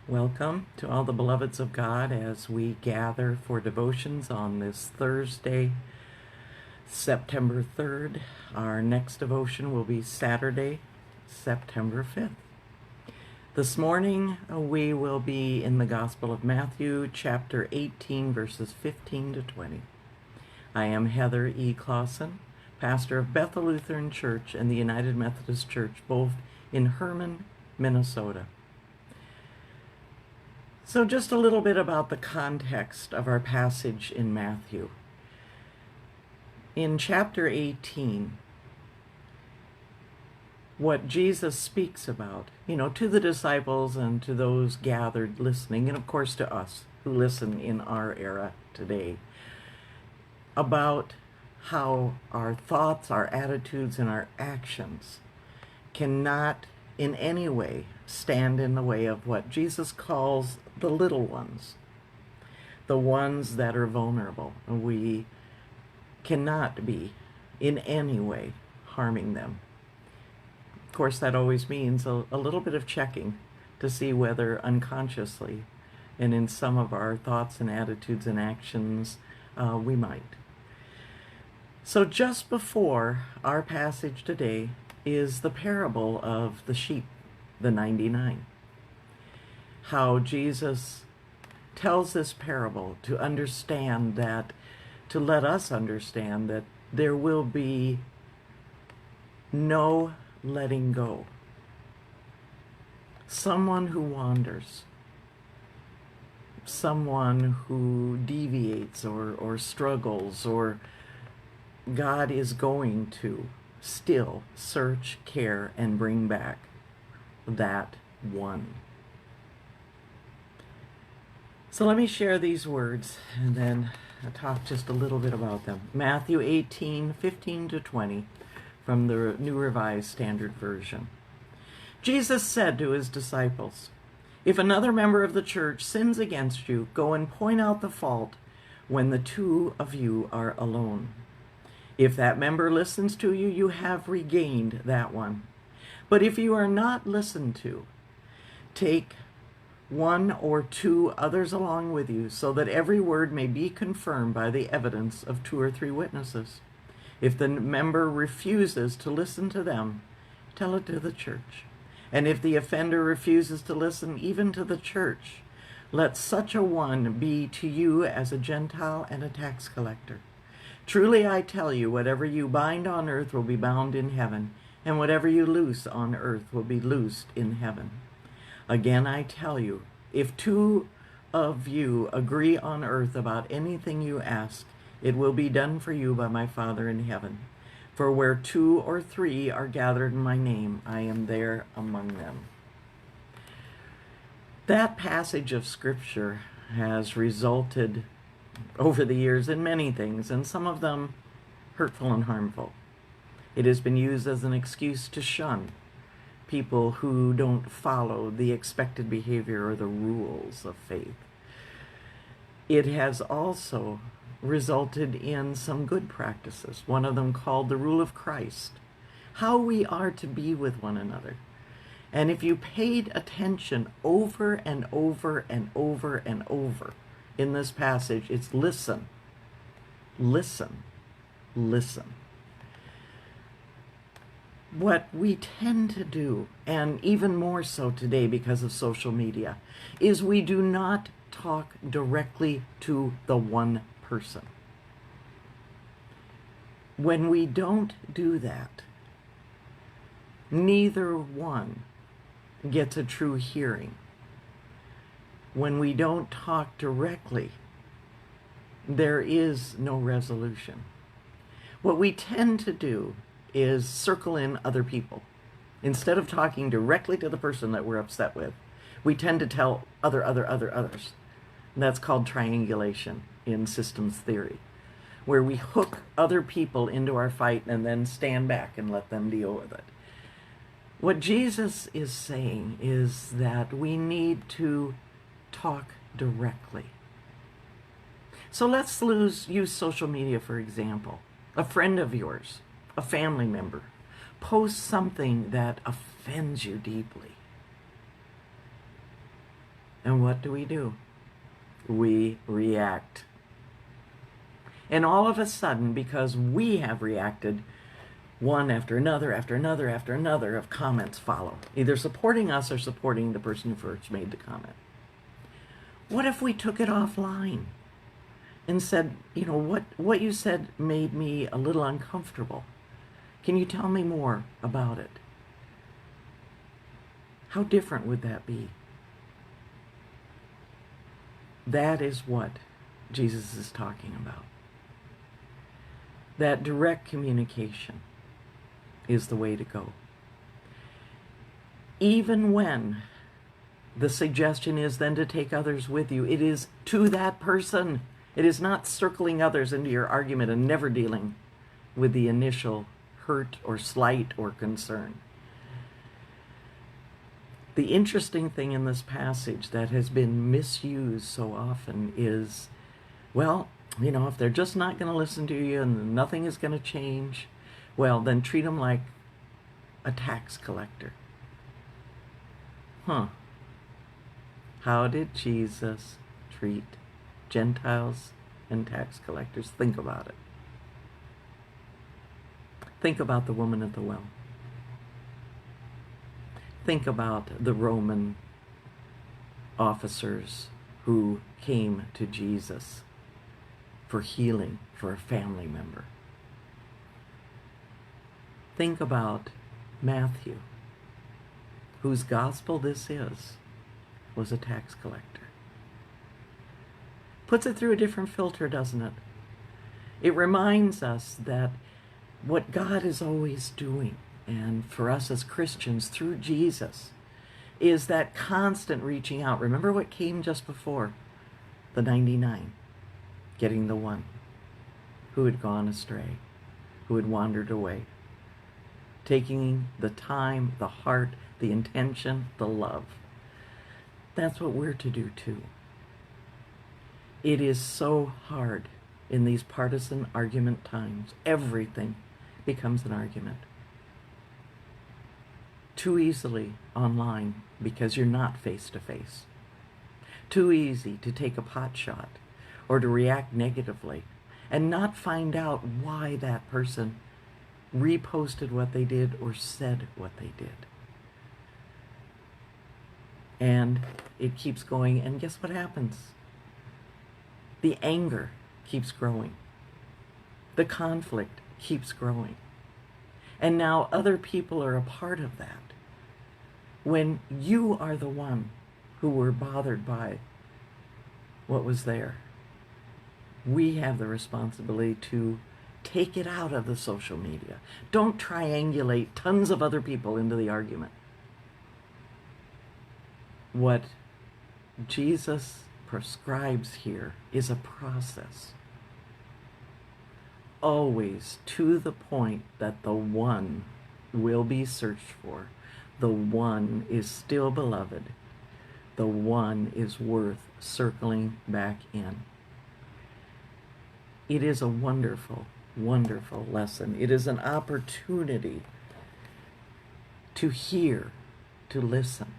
Welcome to all the beloveds of God as we gather for devotions on this Thursday, September 3rd. Our next devotion will be Saturday, September 5th. This morning we will be in the Gospel of Matthew, chapter 18, verses 15 to 20. I am Heather E. Clausen, pastor of Bethel Lutheran Church and the United Methodist Church, both in Herman, Minnesota. So just a little bit about the context of our passage in Matthew. In chapter 18, what Jesus speaks about, to the disciples and to those gathered listening, and of course to us who listen in our era today, about how our thoughts, our attitudes, and our actions cannot in any way stand in the way of what Jesus calls the little ones, the ones that are vulnerable. We cannot be in any way harming them. Of course, that always means a little bit of checking to see whether unconsciously and in some of our thoughts and attitudes and actions we might. So just before our passage today is the parable of the sheep, the 99. How Jesus tells this parable to understand that, to let us understand that there will be no letting go. Someone who wanders, someone who deviates or struggles, or God is going to still search, care, and bring back that one. So let me share these words and then I'll talk just a little bit about them. Matthew 18, 15 to 20 from the New Revised Standard Version. Jesus said to his disciples, "If another member of the church sins against you, go and point out the fault when the two of you are alone. If that member listens to you, you have regained that one. But if you are not listened to, take one or two others along with you, so that every word may be confirmed by the evidence of 2 or 3 witnesses. If the member refuses to listen to them, tell it to the church. And if the offender refuses to listen even to the church, let such a one be to you as a Gentile and a tax collector. Truly I tell you, whatever you bind on earth will be bound in heaven, and whatever you loose on earth will be loosed in heaven. Again I tell you, if 2 of you agree on earth about anything you ask, it will be done for you by my Father in heaven. For where 2 or 3 are gathered in my name, I am there among them." That passage of Scripture has resulted over the years in many things, and some of them hurtful and harmful. It has been used as an excuse to shun people who don't follow the expected behavior or the rules of faith. It has also resulted in some good practices, one of them called the rule of Christ, how we are to be with one another. And if you paid attention over and over and over and over in this passage, it's listen, listen, listen. What we tend to do, and even more so today because of social media, is we do not talk directly to the one person. When we don't do that, neither one gets a true hearing. When we don't talk directly, there is no resolution. What we tend to do is circle in other people. Instead of talking directly to the person that we're upset with, we tend to tell others. And that's called triangulation in systems theory, where we hook other people into our fight and then stand back and let them deal with it. What Jesus is saying is that we need to talk directly. So let's use social media for example. A friend of yours, a family member, posts something that offends you deeply. And what do? We react. And all of a sudden, because we have reacted, one after another, after another, after another of comments follow, either supporting us or supporting the person who first made the comment. What if we took it offline and said, what you said made me a little uncomfortable. Can you tell me more about it? How different would that be? That is what Jesus is talking about. That direct communication is the way to go. Even when the suggestion is then to take others with you, it is to that person. It is not circling others into your argument and never dealing with the initial hurt or slight or concern. The interesting thing in this passage that has been misused so often is, well, if they're just not going to listen to you and nothing is going to change, well, then treat them like a tax collector. How did Jesus treat Gentiles and tax collectors? Think about it. Think about the woman at the well. Think about the Roman officers who came to Jesus for healing for a family member. Think about Matthew, whose gospel this is, was a tax collector. Puts it through a different filter, doesn't it? It reminds us that what God is always doing, and for us as Christians through Jesus, is that constant reaching out. Remember what came just before? The 99, getting the one who had gone astray, who had wandered away. Taking the time, the heart, the intention, the love. That's what we're to do too. It is so hard in these partisan argument times. Everything becomes an argument. Too easily online because you're not face to face. Too easy to take a pot shot or to react negatively and not find out why that person reposted what they did or said what they did. And it keeps going, and guess what happens? The anger keeps growing. The conflict keeps growing. And now other people are a part of that. When you are the one who were bothered by what was there, we have the responsibility to take it out of the social media. Don't triangulate tons of other people into the argument. What Jesus prescribes here is a process. Always to the point that the one will be searched for. The one is still beloved. The one is worth circling back in. It is a wonderful, wonderful lesson. It is an opportunity to hear, to listen.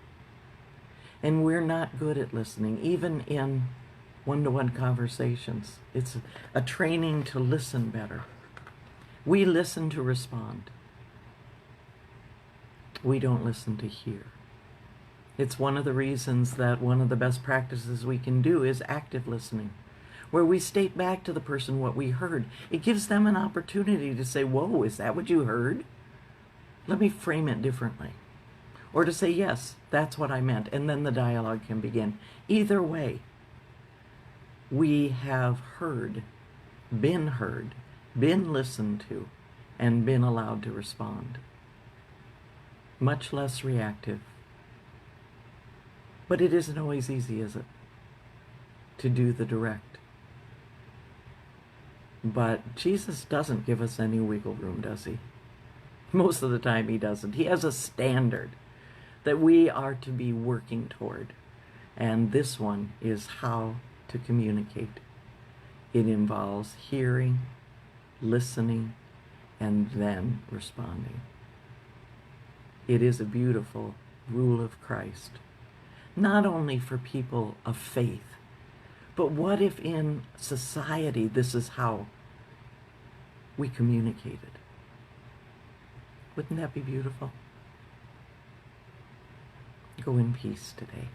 And we're not good at listening, even in one-to-one conversations. It's a training to listen better. We listen to respond. We don't listen to hear. It's one of the reasons that one of the best practices we can do is active listening, where we state back to the person what we heard. It gives them an opportunity to say, whoa, is that what you heard? Let me frame it differently. Or to say, yes, that's what I meant, and then the dialogue can begin. Either way, we have heard, been listened to, and been allowed to respond. Much less reactive. But it isn't always easy, is it? To do the direct. But Jesus doesn't give us any wiggle room, does he? Most of the time he doesn't. He has a standard that we are to be working toward. And this one is how to communicate. It involves hearing, listening, and then responding. It is a beautiful rule of Christ. not only for people of faith, but what if in society this is how we communicated? Wouldn't that be beautiful? Go in peace today.